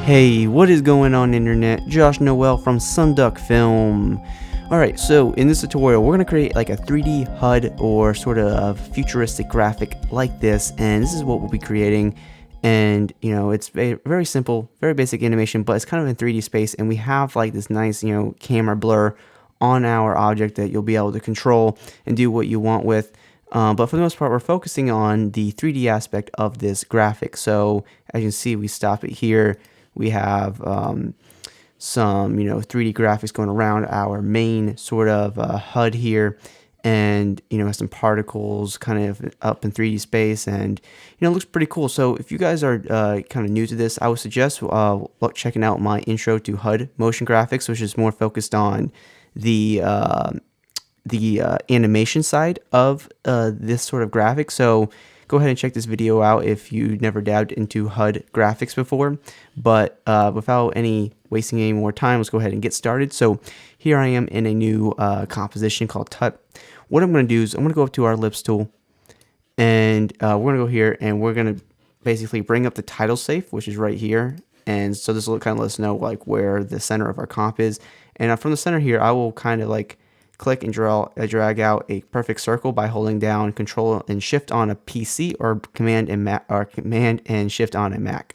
Hey, what is going on, internet? Josh Noel from SonduckFilm. Alright, so in this tutorial, we're going to create like a 3D HUD or sort of futuristic graphic like this, and this is what we'll be creating. And you know, it's very simple, very basic animation, but it's kind of in 3D space, and we have like this nice, camera blur on our object that you'll be able to control and do what you want with. But for the most part, we're focusing on the 3D aspect of this graphic. So as you can see, we stop it here. We have some 3D graphics going around our main sort of HUD here, and some particles kind of up in 3D space, and it looks pretty cool. So if you guys are kind of new to this, I would suggest checking out my intro to HUD motion graphics, which is more focused on the animation side of this sort of graphic. So go ahead and check this video out if you never dabbed into HUD graphics before. But without wasting any more time, let's go ahead and get started. So here I am in a new composition called Tut. What I'm going to do is I'm going to go up to our ellipse tool, and we're going to go here, and we're going to basically bring up the title safe, which is right here. And so this will kind of let us know like where the center of our comp is. And from the center here, I will kind of like click and drag out a perfect circle by holding down Control and Shift on a PC, or Command and Shift on a Mac.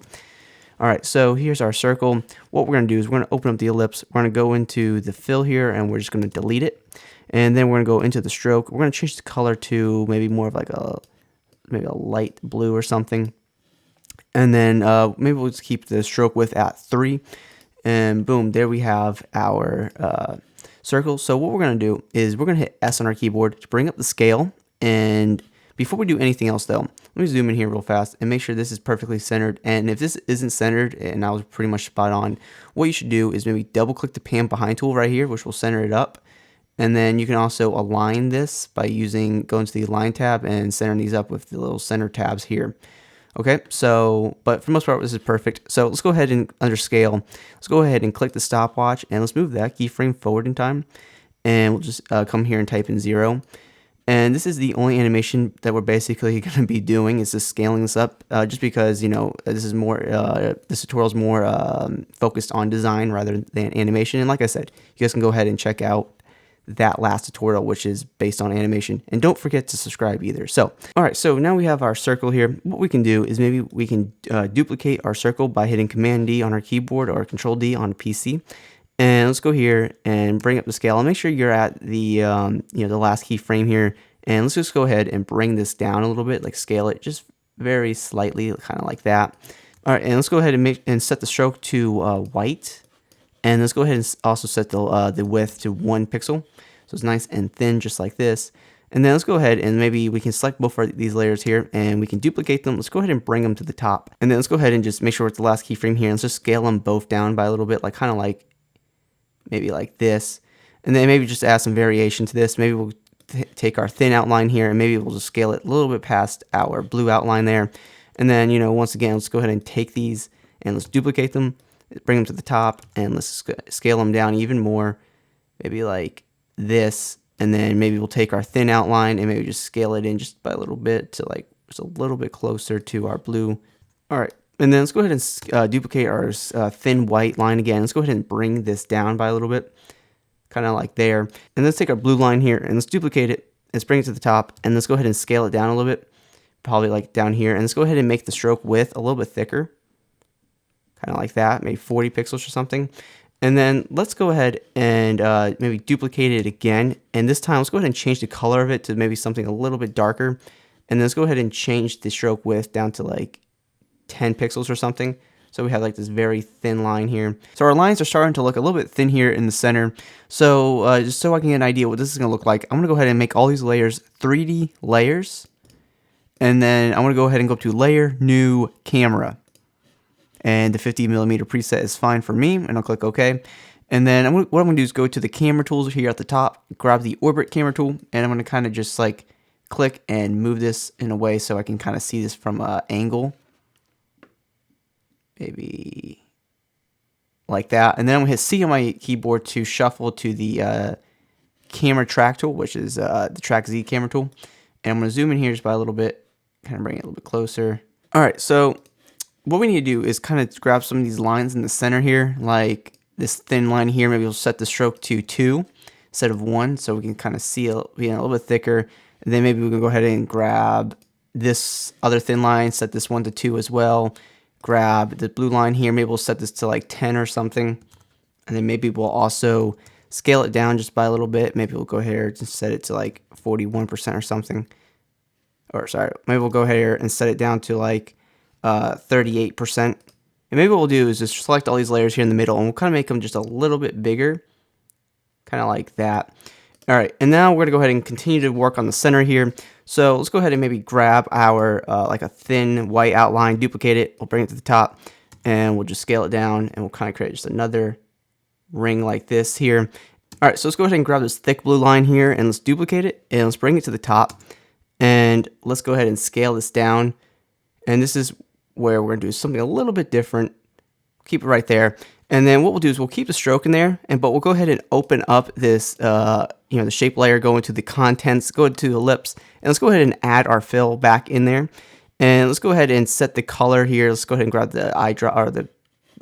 All right, so here's our circle. What we're going to do is we're going to open up the ellipse. We're going to go into the fill here, and we're just going to delete it. And then we're going to go into the stroke. We're going to change the color to maybe more of like maybe a light blue or something. And then maybe we'll just keep the stroke width at 3. And boom, there we have our circle. So what we're going to do is we're going to hit S on our keyboard to bring up the scale. And before we do anything else though, let me zoom in here real fast and make sure this is perfectly centered. And if this isn't centered, and I was pretty much spot on, what you should do is maybe double click the pan behind tool right here, which will center it up. And then you can also align this by going to the align tab and centering these up with the little center tabs here. Okay, so, but for the most part, this is perfect. So let's go ahead and under scale, let's go ahead and click the stopwatch, and let's move that keyframe forward in time. And we'll just come here and type in 0. And this is the only animation that we're basically going to be doing, is just scaling this up, just because, this is more, this tutorial is more focused on design rather than animation. And like I said, you guys can go ahead and check out that last tutorial, which is based on animation, and don't forget to subscribe either. So all right, so now we have our circle here. What we can do is maybe we can duplicate our circle by hitting Command D on our keyboard or Control D on a PC. And let's go here and bring up the scale, and make sure you're at the the last keyframe here. And let's just go ahead and bring this down a little bit, like scale it just very slightly, kind of like that. All right, and let's go ahead and set the stroke to white. And let's go ahead and also set the width to 1 pixel. So it's nice and thin, just like this. And then let's go ahead and maybe we can select both of these layers here, and we can duplicate them. Let's go ahead and bring them to the top. And then let's go ahead and just make sure it's the last keyframe here. And let's just scale them both down by a little bit, like kind of like maybe like this. And then maybe just add some variation to this. Maybe we'll take our thin outline here, and maybe we'll just scale it a little bit past our blue outline there. And then, once again, let's go ahead and take these and let's duplicate them. Bring them to the top, and let's scale them down even more, maybe like this. And then maybe we'll take our thin outline and maybe just scale it in just by a little bit to like just a little bit closer to our blue. All right, and then let's go ahead and duplicate our thin white line again. Let's go ahead and bring this down by a little bit, kind of like there. And let's take our blue line here and let's duplicate it. Let's bring it to the top, and let's go ahead and scale it down a little bit, probably like down here. And let's go ahead and make the stroke width a little bit thicker, kind of like that, maybe 40 pixels or something. And then let's go ahead and maybe duplicate it again. And this time, let's go ahead and change the color of it to maybe something a little bit darker. And then let's go ahead and change the stroke width down to like 10 pixels or something. So we have like this very thin line here. So our lines are starting to look a little bit thin here in the center. So just so I can get an idea what this is going to look like, I'm going to go ahead and make all these layers 3D layers. And then I'm going to go ahead and go up to Layer, New, Camera. And the 50mm preset is fine for me, and I'll click OK. And then what I'm going to do is go to the camera tools here at the top, grab the orbit camera tool, and I'm going to kind of just like click and move this in a way so I can kind of see this from an angle. Maybe like that. And then I'm going to hit C on my keyboard to shuffle to the camera track tool, which is the track Z camera tool. And I'm going to zoom in here just by a little bit, kind of bring it a little bit closer. All right, so what we need to do is kind of grab some of these lines in the center here, like this thin line here. Maybe we'll set the stroke to 2 instead of 1, so we can kind of see a little bit thicker. And then maybe we can go ahead and grab this other thin line, set this one to 2 as well. Grab the blue line here. Maybe we'll set this to like 10 or something. And then maybe we'll also scale it down just by a little bit. Maybe we'll go ahead and set it to like 41% or something. Or sorry, maybe we'll go ahead here and set it down to like 38%. And maybe what we'll do is just select all these layers here in the middle, and we'll kind of make them just a little bit bigger. Kind of like that. All right, and now we're gonna go ahead and continue to work on the center here. So let's go ahead and maybe grab our like a thin white outline, duplicate it, we'll bring it to the top, and we'll just scale it down, and we'll kind of create just another ring like this here. All right, so let's go ahead and grab this thick blue line here, and let's duplicate it, and let's bring it to the top, and let's go ahead and scale this down. And this is where we're gonna do something a little bit different. Keep it right there. And then what we'll do is we'll keep the stroke in there, but we'll go ahead and open up this, the shape layer, go into the contents, go into the ellipse, and let's go ahead and add our fill back in there. And let's go ahead and set the color here. Let's go ahead and grab the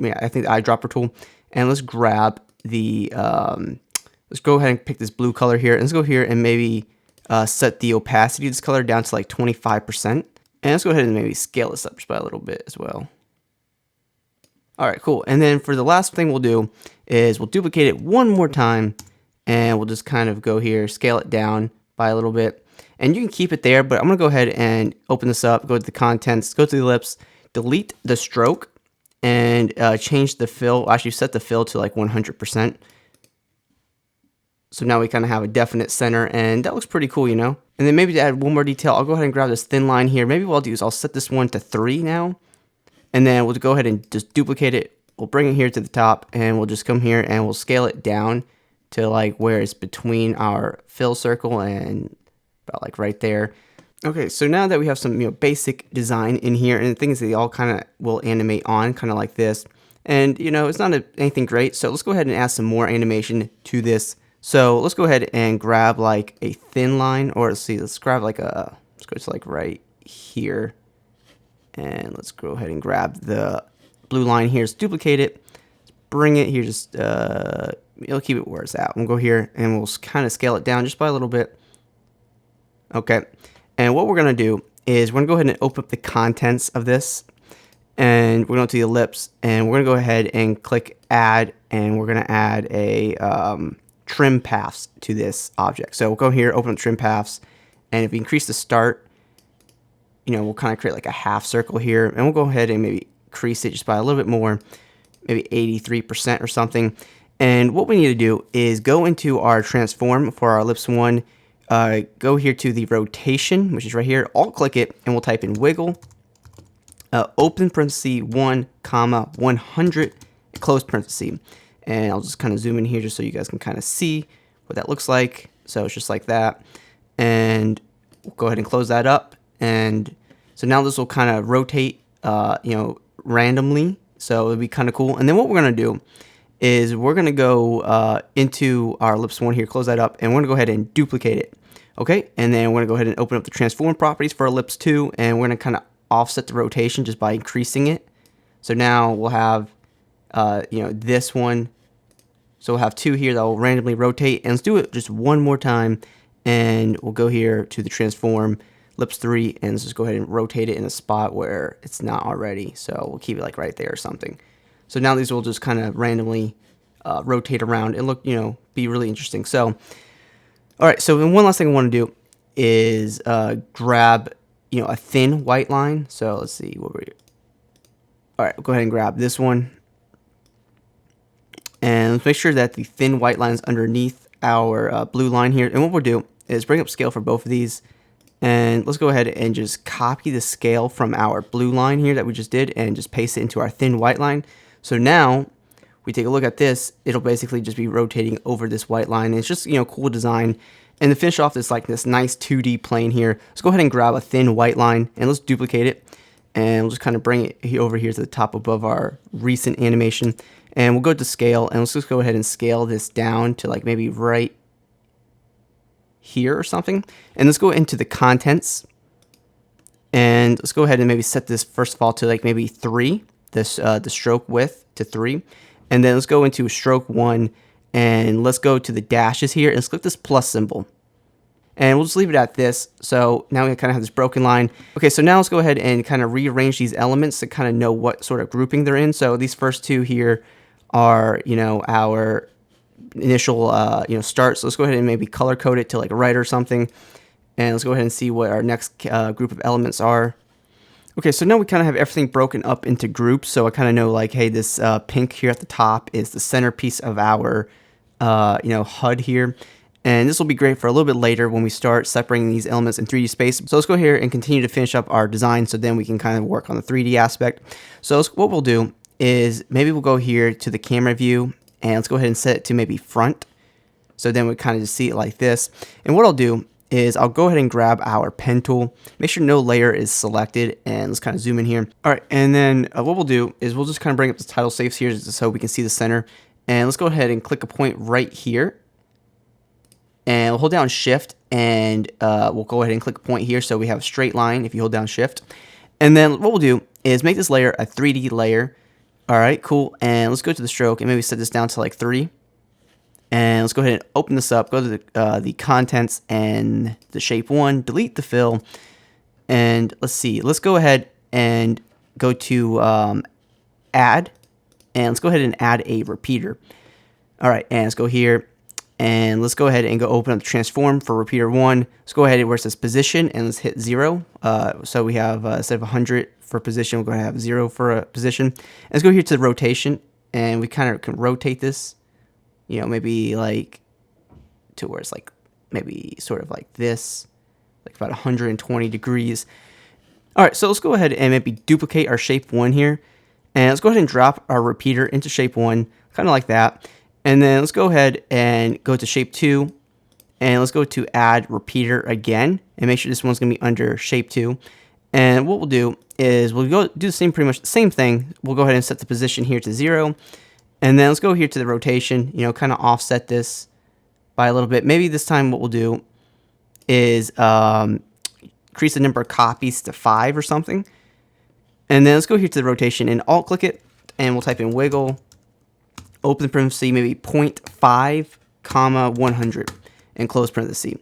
the eyedropper tool, and let's grab the, let's go ahead and pick this blue color here, and let's go here and maybe set the opacity of this color down to like 25%. And let's go ahead and maybe scale this up just by a little bit as well. All right, cool. And then for the last thing we'll do is we'll duplicate it one more time, and we'll just kind of go here, scale it down by a little bit. And you can keep it there, but I'm gonna go ahead and open this up, go to the contents, go to the ellipse, delete the stroke, and change the fill, actually set the fill to like 100%. So now we kind of have a definite center, and that looks pretty cool, you know? And then maybe to add one more detail, I'll go ahead and grab this thin line here. Maybe what I'll do is I'll set this one to 3 now. And then we'll go ahead and just duplicate it. We'll bring it here to the top, and we'll just come here and we'll scale it down to like where it's between our fill circle and about like right there. Okay, so now that we have some basic design in here, and things that they all kind of will animate on, kind of like this. And it's not anything great, so let's go ahead and add some more animation to this. So let's go ahead and grab like a thin line, or let's grab like let's go to like right here. And let's go ahead and grab the blue line here. Let's duplicate it. Let's bring it here. Just it'll keep it where it's at. We'll go here and we'll kind of scale it down just by a little bit. Okay. And what we're gonna do is we're gonna go ahead and open up the contents of this, and we're going to the ellipse, and we're gonna go ahead and click add, and we're gonna add a trim paths to this object. So we'll go here, open up trim paths, and if we increase the start, we'll kind of create like a half circle here, and we'll go ahead and maybe increase it just by a little bit more, maybe 83% or something. And what we need to do is go into our transform for our ellipse one, go here to the rotation, which is right here, alt click it, and we'll type in wiggle, open parenthesis 1, 100, close parenthesis. And I'll just kind of zoom in here just so you guys can kind of see what that looks like. So it's just like that. And we'll go ahead and close that up. And so now this will kind of rotate, randomly. So it'll be kind of cool. And then what we're going to do is we're going to go into our ellipse one here, close that up, and we're going to go ahead and duplicate it. Okay. And then we're going to go ahead and open up the transform properties for ellipse 2, and we're going to kind of offset the rotation just by increasing it. So now we'll have, this one. So we'll have 2 here that will randomly rotate. And let's do it just one more time. And we'll go here to the transform, ellipse 3, and let's just go ahead and rotate it in a spot where it's not already. So we'll keep it like right there or something. So now these will just kind of randomly rotate around and look, be really interesting. So, all right. So then one last thing I want to do is grab, a thin white line. So let's see what we're. All right, we'll go ahead and grab this one. And let's make sure that the thin white line is underneath our blue line here. And what we'll do is bring up scale for both of these. And let's go ahead and just copy the scale from our blue line here that we just did and just paste it into our thin white line. So now we take a look at this, it'll basically just be rotating over this white line. And it's just, cool design. And to finish off this nice 2D plane here, let's go ahead and grab a thin white line and let's duplicate it. And we'll just kind of bring it over here to the top above our recent animation. And we'll go to scale, and let's just go ahead and scale this down to like maybe right here or something. And let's go into the contents, And let's go ahead and maybe set this first of all to like maybe 3, this the stroke width to 3. And then let's go into stroke 1, and let's go to the dashes here and let's click this plus symbol. And we'll just leave it at this. So now we kind of have this broken line. Okay, so now let's go ahead and kind of rearrange these elements to kind of know what sort of grouping they're in. So these first 2 here are, you know, our initial, start. So let's go ahead and maybe color code it to like right or something. And let's go ahead and see what our next group of elements are. Okay, so now we kind of have everything broken up into groups. So I kind of know like, hey, this pink here at the top is the centerpiece of our, HUD here. And this will be great for a little bit later when we start separating these elements in 3D space. So let's go here and continue to finish up our design so then we can kind of work on the 3D aspect. So what we'll do is maybe we'll go here to the camera view and let's go ahead and set it to maybe front. So then we kind of just see it like this. And what I'll do is I'll go ahead and grab our pen tool, make sure no layer is selected, and let's kind of zoom in here. All right, and then what we'll do is we'll just kind of bring up the title safes here so we can see the center. And let's go ahead and click a point right here. And we'll hold down shift and we'll go ahead and click a point here so we have a straight line if you hold down shift. And then what we'll do is make this layer a 3D layer. All right, cool. And let's go to the stroke and maybe set this down to like 3. And let's go ahead and open this up, go to the contents and the shape 1, delete the fill. And let's see, let's go ahead and go to add. And let's go ahead and add a repeater. All right, and let's go here. And let's go ahead and go open up the transform for repeater 1. Let's go ahead where it says position and let's hit 0. So we have instead of 100 for position, we're going to have 0 for a position. And let's go here to the rotation and we kind of can rotate this, maybe like to where it's like maybe sort of like this, like about 120 degrees. All right, so let's go ahead and maybe duplicate our shape 1 here. And let's go ahead and drop our repeater into shape 1, kind of like that. And then let's go ahead and go to shape 2 and let's go to add repeater again and make sure this one's going to be under shape 2. And what we'll do is we'll go do pretty much the same thing. We'll go ahead and set the position here to 0. And then let's go here to the rotation, kind of offset this by a little bit. Maybe this time what we'll do is increase the number of copies to 5 or something. And then let's go here to the rotation and alt click it and we'll type in wiggle. Open the parenthesis, maybe 0.5, 100, and close parenthesis.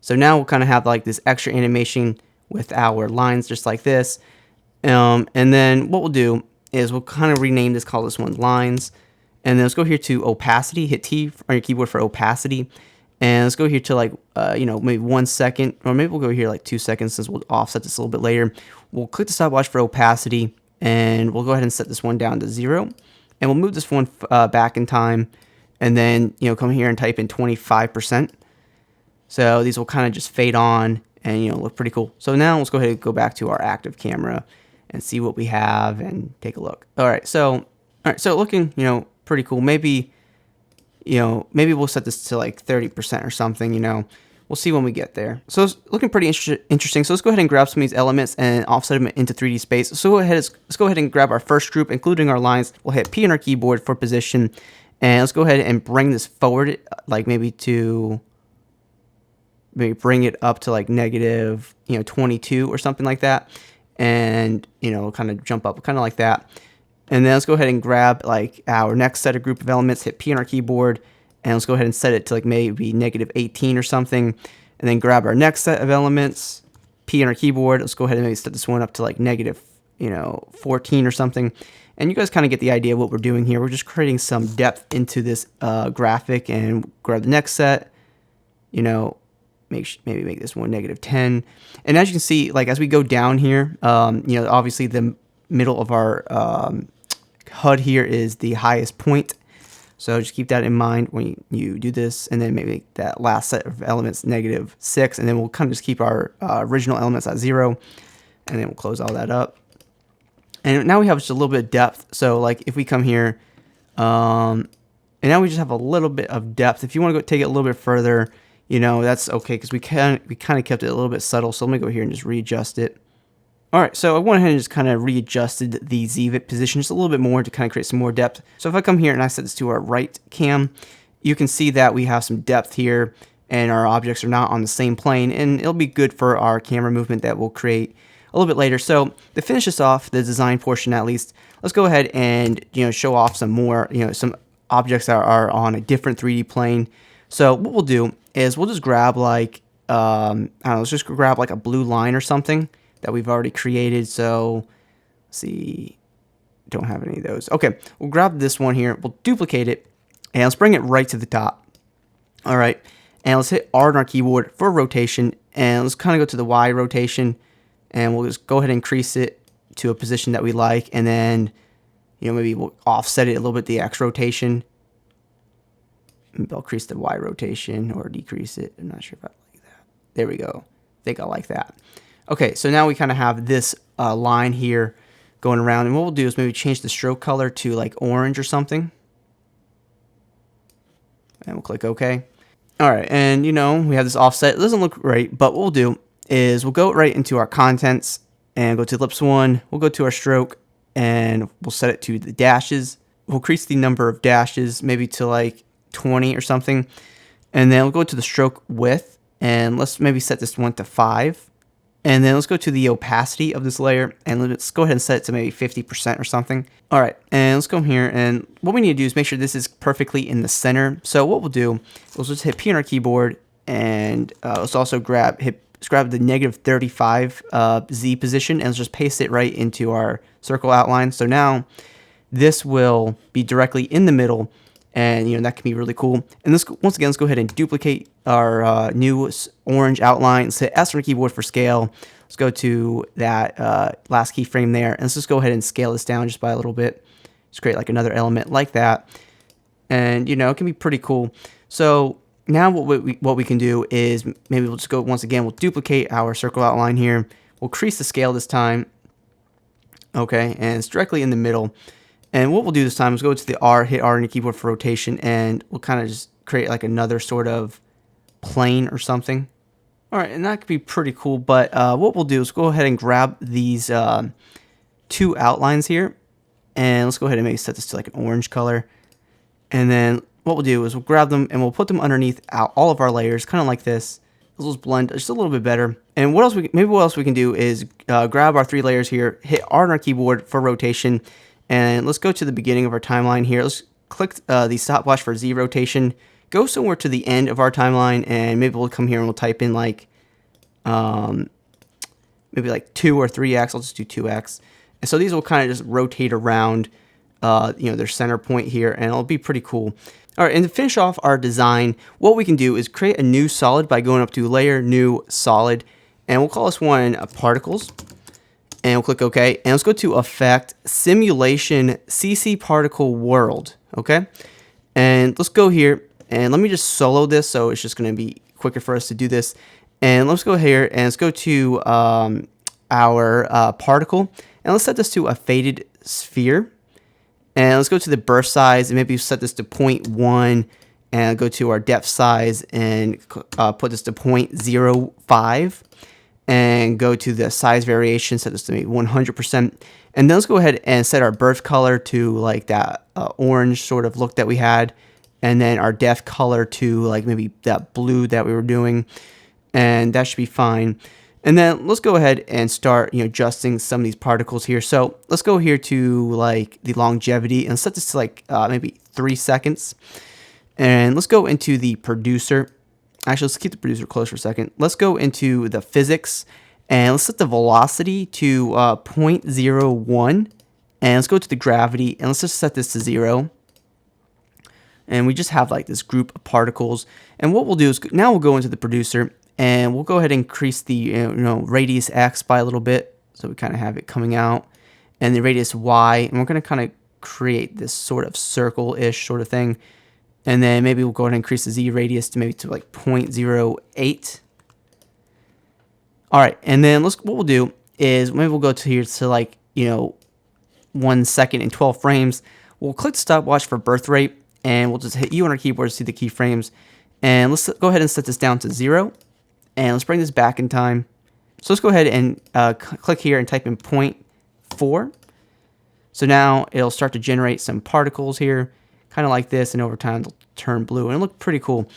So now we'll kind of have like this extra animation with our lines just like this. And then what we'll do is we'll kind of rename this, call this one lines. And then let's go here to opacity, hit T on your keyboard for opacity. And let's go here to like, maybe 1 second, or maybe we'll go here like 2 seconds since we'll offset this a little bit later. We'll click the stopwatch for opacity and we'll go ahead and set this one down to 0. And we'll move this one back in time and then, come here and type in 25%. So these will kind of just fade on and, look pretty cool. So now let's go ahead and go back to our active camera and see what we have and take a look. All right, so looking, pretty cool. Maybe we'll set this to like 30% or something, We'll see when we get there. So it's looking pretty interesting. So let's go ahead and grab some of these elements and offset them into 3D space. So let's go ahead and grab our first group, including our lines. We'll hit P on our keyboard for position. And let's go ahead and bring this forward, like maybe bring it up to like negative, 22 or something like that. And, kind of jump up kind of like that. And then let's go ahead and grab like our next set of group of elements, hit P on our keyboard. And let's go ahead and set it to like maybe negative 18 or something. And then grab our next set of elements, P on our keyboard. Let's go ahead and maybe set this one up to like negative, 14 or something. And you guys kind of get the idea of what we're doing here. We're just creating some depth into this graphic and grab the next set, maybe make this one negative 10. And as you can see, like as we go down here, obviously the middle of our HUD here is the highest point. So just keep that in mind when you do this, and then maybe that last set of elements -6, and then we'll kind of just keep our original elements at 0, and then we'll close all that up. And now we have just a little bit of depth. So like if we come here, and now we just have a little bit of depth. If you want to go take it a little bit further, that's okay because we kind of kept it a little bit subtle. So let me go here and just readjust it. All right, so I went ahead and just kind of readjusted the Z-Vit position just a little bit more to kind of create some more depth. So if I come here and I set this to our right cam, you can see that we have some depth here and our objects are not on the same plane, and it'll be good for our camera movement that we'll create a little bit later. So to finish this off, the design portion at least, let's go ahead and show off some more some objects that are on a different 3D plane. So what we'll do is we'll just grab like I don't know, let's just grab like a blue line or something that we've already created. So let's see, don't have any of those. Okay, we'll grab this one here, we'll duplicate it, and let's bring it right to the top. All right, and let's hit R on our keyboard for rotation, and let's kind of go to the Y rotation, and we'll just go ahead and increase it to a position that we like, and then maybe we'll offset it a little bit, the X rotation. Maybe I'll increase the Y rotation or decrease it. I'm not sure if I like that. There we go. I think I like that. Okay, so now we kind of have this line here going around, and what we'll do is maybe change the stroke color to like orange or something, and we'll click OK. All right, and we have this offset. It doesn't look right, but what we'll do is we'll go right into our contents and go to ellipse 1. We'll go to our stroke and we'll set it to the dashes. We'll increase the number of dashes maybe to like 20 or something, and then we'll go to the stroke width, and let's maybe set this one to 5, and then let's go to the opacity of this layer, and let's go ahead and set it to maybe 50% or something. All right, and let's go here, and what we need to do is make sure this is perfectly in the center. So what we'll do is just hit P on our keyboard, and let's also grab the -35 Z position, and let's just paste it right into our circle outline. So now this will be directly in the middle, and that can be really cool. And this, once again, let's go ahead and duplicate our new orange outline. Let's hit S on our keyboard for scale. Let's go to that last keyframe there, and let's just go ahead and scale this down just by a little bit. Just create like another element like that, and it can be pretty cool. So now what we can do is maybe we'll just go once again. We'll duplicate our circle outline here. We'll increase the scale this time. Okay, and it's directly in the middle. And what we'll do this time is go to the R, hit R on your keyboard for rotation, and we'll kind of just create like another sort of plane or something. All right, and that could be pretty cool. But what we'll do is go ahead and grab these two outlines here, and let's go ahead and maybe set this to like an orange color. And then what we'll do is we'll grab them and we'll put them underneath all of our layers, kind of like this. Let's blend just a little bit better. And what else we can do is grab our 3 layers here, hit R on our keyboard for rotation. And let's go to the beginning of our timeline here. Let's click the stopwatch for Z rotation. Go somewhere to the end of our timeline, and maybe we'll come here and we'll type in like maybe like 2 or 3x. I'll just do 2x. And so these will kind of just rotate around their center point here, and it'll be pretty cool. All right, and to finish off our design, what we can do is create a new solid by going up to Layer, New, Solid, and we'll call this one Particles. And we'll click OK, and let's go to Effect, Simulation, CC Particle World, okay? And let's go here, and let me just solo this, so it's just going to be quicker for us to do this. And let's go here, and let's go to our particle, and let's set this to a faded sphere. And let's go to the burst size, and maybe set this to 0.1, and go to our depth size, and put this to 0.05. And go to the size variation, set this to maybe 100%. And then let's go ahead and set our birth color to like that orange sort of look that we had. And then our depth color to like maybe that blue that we were doing. And that should be fine. And then let's go ahead and start adjusting some of these particles here. So let's go here to like the longevity and set this to like maybe 3 seconds. And let's go into the producer. Actually, let's keep the producer closed for a second. Let's go into the physics, and let's set the velocity to 0.01, and let's go to the gravity, and let's just set this to 0. And we just have like this group of particles. And what we'll do is now we'll go into the producer, and we'll go ahead and increase the radius X by a little bit, so we kind of have it coming out, and the radius Y, and we're going to kind of create this sort of circle-ish sort of thing. And then maybe we'll go ahead and increase the Z radius to maybe to like 0.08. All right, and then what we'll do is maybe we'll go to here to like 1 second and 12 frames. We'll click the stopwatch for birth rate, and we'll just hit U on our keyboard to see the keyframes. And let's go ahead and set this down to 0, and let's bring this back in time. So let's go ahead and click here and type in 0.4. So now it'll start to generate some particles here, kind of like this, and over time they'll turn blue, and it'll look pretty cool.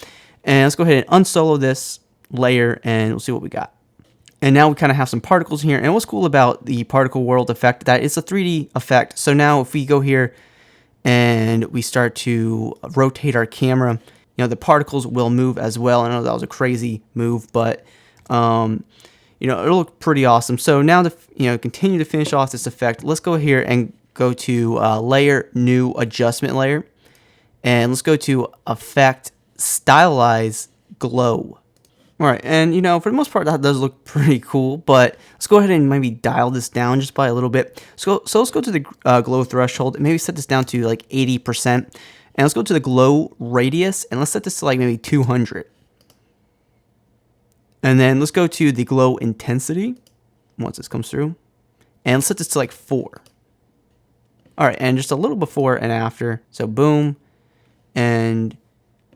And let's go ahead and unsolo this layer, and we'll see what we got. And now we kind of have some particles here. And what's cool about the particle world effect, that it's a 3D effect. So now if we go here and we start to rotate our camera, you know, the particles will move as well. I know that was a crazy move, but you know, it'll look pretty awesome. So now to, you know, continue to finish off this effect, let's go here and go to layer, new adjustment layer, and let's go to effect, Stylize Glow. All right, and you know, for the most part, that does look pretty cool, but let's go ahead and maybe dial this down just by a little bit. So let's go to the glow threshold and maybe set this down to like 80%. And let's go to the glow radius and let's set this to like maybe 200. And then let's go to the glow intensity once this comes through. And let's set this to like 4. All right, and just a little before and after. So boom. And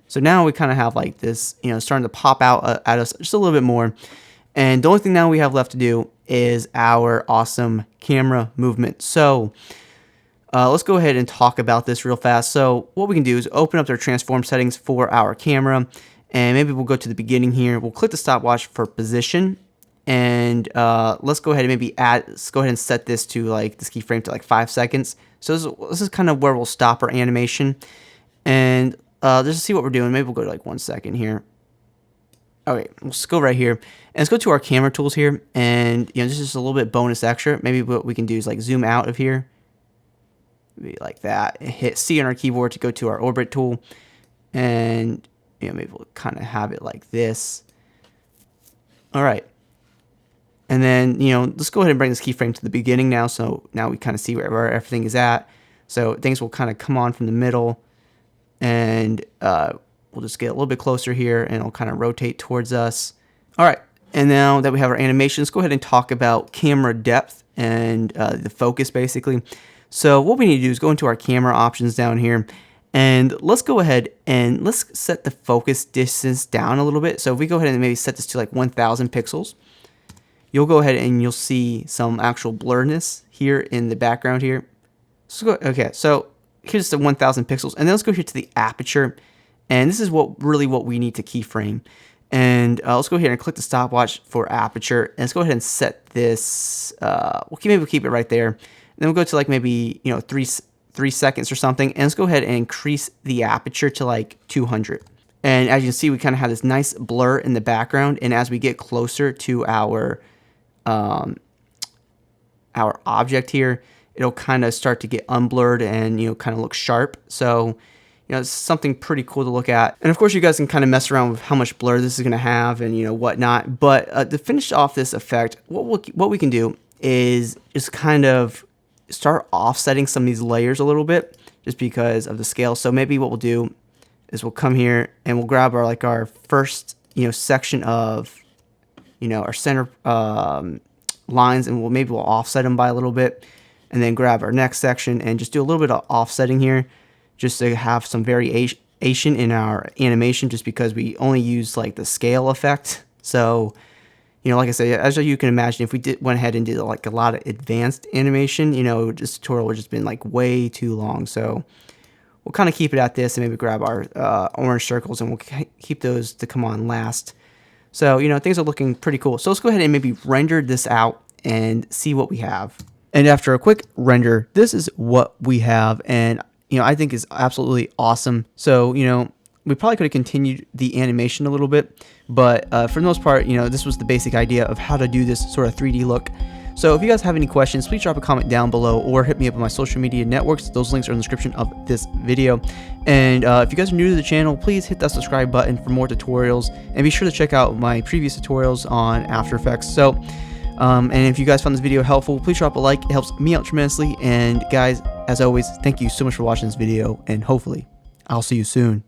so now we kind of have like this, you know, starting to pop out at us just a little bit more. And the only thing now we have left to do is our awesome camera movement. So let's go ahead and talk about this real fast. So what we can do is open up their transform settings for our camera. And maybe we'll go to the beginning here. We'll click the stopwatch for position. And let's go ahead and let's go ahead and set this to like this keyframe to like 5 seconds. So this is kind of where we'll stop our animation. And just to see what we're doing, maybe we'll go to like 1 second here. Okay, let's go right here. And let's go to our camera tools here. And, you know, this is just a little bit bonus extra. Maybe what we can do is like zoom out of here. Maybe like that. And hit C on our keyboard to go to our orbit tool. And, you know, maybe we'll kind of have it like this. All right. And then, you know, let's go ahead and bring this keyframe to the beginning now. So now we kind of see where everything is at. So things will kind of come on from the middle. And we'll just get a little bit closer here and it'll kind of rotate towards us. All right. And now that we have our animation, let's go ahead and talk about camera depth and the focus basically. So what we need to do is go into our camera options down here. And let's go ahead and let's set the focus distance down a little bit. So if we go ahead and maybe set this to like 1000 pixels, you'll go ahead and you'll see some actual blurriness here in the background here. Okay, so here's the 1000 pixels. And then let's go here to the aperture. And this is what we need to keyframe. And let's go here and click the stopwatch for aperture. And let's go ahead and set this, maybe we'll keep it right there. And then we'll go to like maybe, you know, 3 seconds or something. And let's go ahead and increase the aperture to like 200. And as you can see, we kind of have this nice blur in the background. And as we get closer to our object here, it'll kind of start to get unblurred and, you know, kind of look sharp. So, you know, it's something pretty cool to look at. And of course, you guys can kind of mess around with how much blur this is going to have and, you know, whatnot. But to finish off this effect, what we can do is just kind of start offsetting some of these layers a little bit just because of the scale. So maybe what we'll do is we'll come here and we'll grab our first, you know, section of, you know, our center lines, and we'll offset them by a little bit, and then grab our next section and just do a little bit of offsetting here just to have some variation in our animation, just because we only use like the scale effect. So, you know, like I said, as you can imagine, if we went ahead and did like a lot of advanced animation, you know, this tutorial would just been like way too long. So we'll kind of keep it at this and maybe grab our orange circles, and we'll keep those to come on last. So, you know, things are looking pretty cool. So let's go ahead and maybe render this out and see what we have. And after a quick render, this is what we have. And, you know, I think is absolutely awesome. So, you know, we probably could have continued the animation a little bit, but for the most part, you know, this was the basic idea of how to do this sort of 3D look. So if you guys have any questions, please drop a comment down below or hit me up on my social media networks. Those links are in the description of this video. And if you guys are new to the channel, please hit that subscribe button for more tutorials, and be sure to check out my previous tutorials on After Effects. So, and if you guys found this video helpful, please drop a like. It helps me out tremendously. And guys, as always, thank you so much for watching this video, and hopefully I'll see you soon.